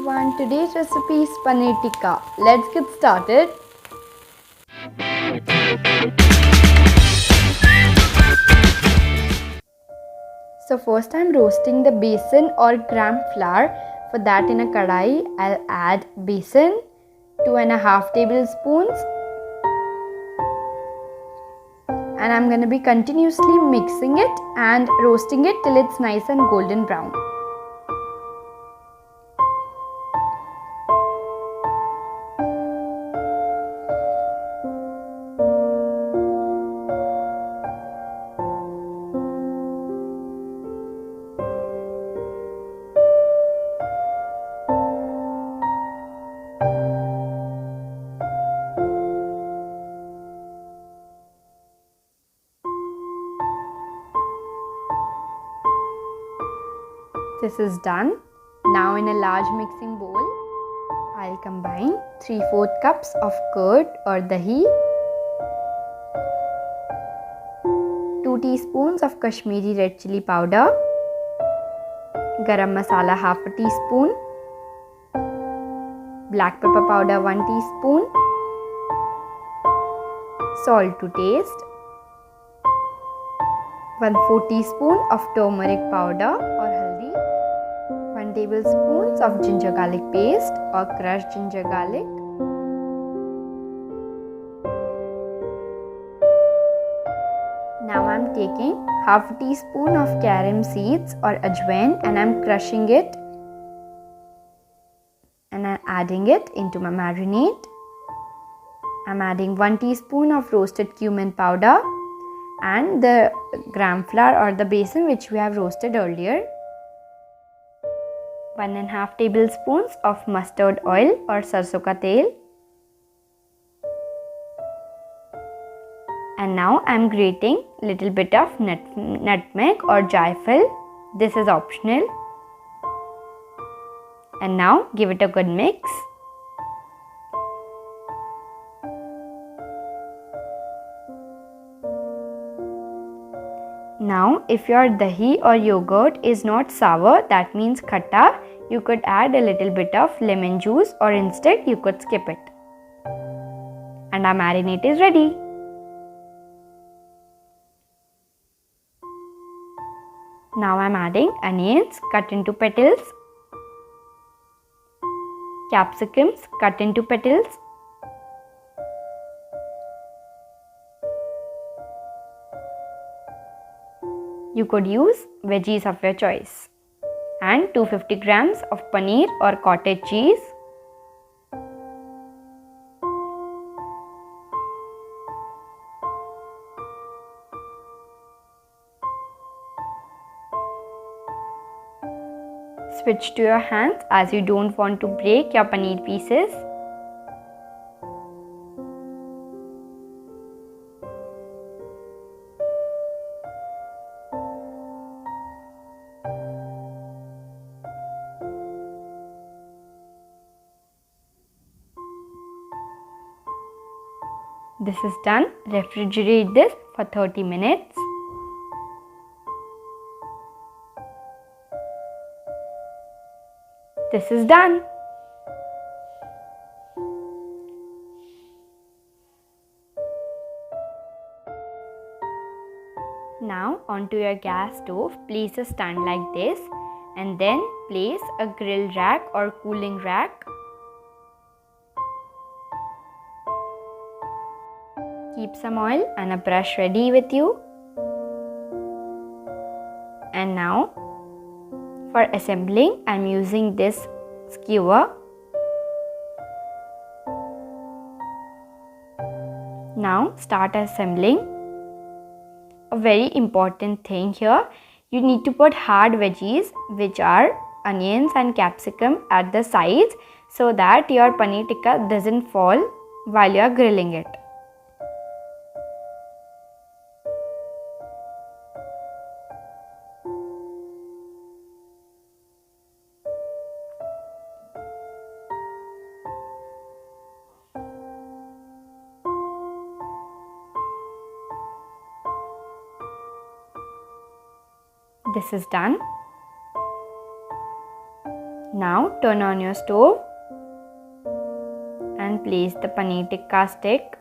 everyone, today's recipe is Paneer tikka. Let's get started. So first I'm roasting the besan or gram flour. For that in a kadai, I'll add besan, 2.5 tablespoons, and I'm going to be continuously mixing it and roasting it till it's nice and golden brown. This is done. Now in a large mixing bowl, I'll combine 3/4 cups of curd or dahi, 2 teaspoons of Kashmiri red chili powder, garam masala half a teaspoon, black pepper powder 1 teaspoon, salt to taste, 1/4 teaspoon of turmeric powder or haldi, 1 tablespoon of ginger garlic paste or crushed ginger garlic, now I'm taking half a teaspoon of carom seeds or ajwain and I'm crushing it and I'm adding it into my marinade. I'm adding 1 teaspoon of roasted cumin powder and the gram flour or the besan which we have roasted earlier, 1.5 tablespoons of mustard oil or sarson ka tel, and now I am grating little bit of nutmeg or jaifal. This is optional, and now give it a good mix. Now if your dahi or yogurt is not sour, that means khatta, you could add a little bit of lemon juice or instead you could skip it. And our marinade is ready. Now I am adding onions cut into petals, capsicums cut into petals, you could use veggies of your choice, and 250 grams of paneer or cottage cheese, switch to your hands as you don't want to break your paneer pieces. This is done. Refrigerate this for 30 minutes. This is done. Now onto your gas stove, place a stand like this and then place a grill rack or cooling rack. Keep some oil and a brush ready with you. And now for assembling, I am using this skewer. Now start assembling. A very important thing here, you need to put hard veggies which are onions and capsicum at the sides so that your paneer tikka doesn't fall while you are grilling it. This is done. Now turn on your stove and place the paneer tikka stick.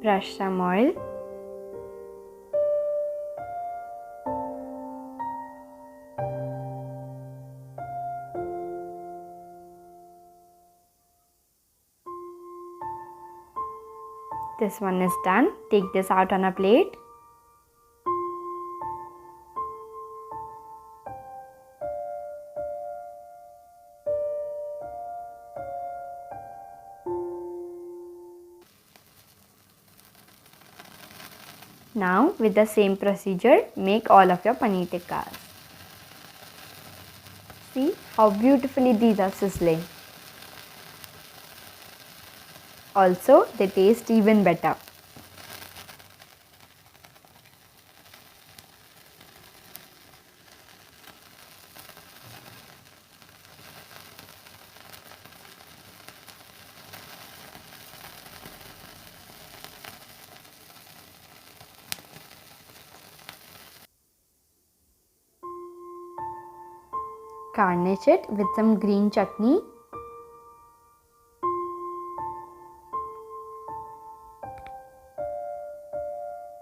Brush some oil. This one is done. Take this out on a plate. Now with the same procedure, make all of your paneer tikkas. See how beautifully these are sizzling. Also, they taste even better. Garnish it with some green chutney.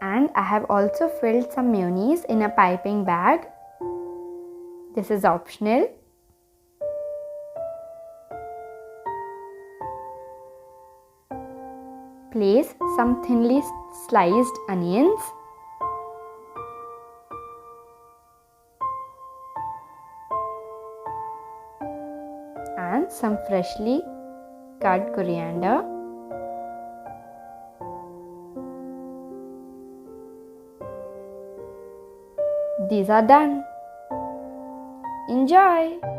And I have also filled some mayonnaise in a piping bag. This is optional. Place some thinly sliced onions. And some freshly cut coriander. These are done. Enjoy!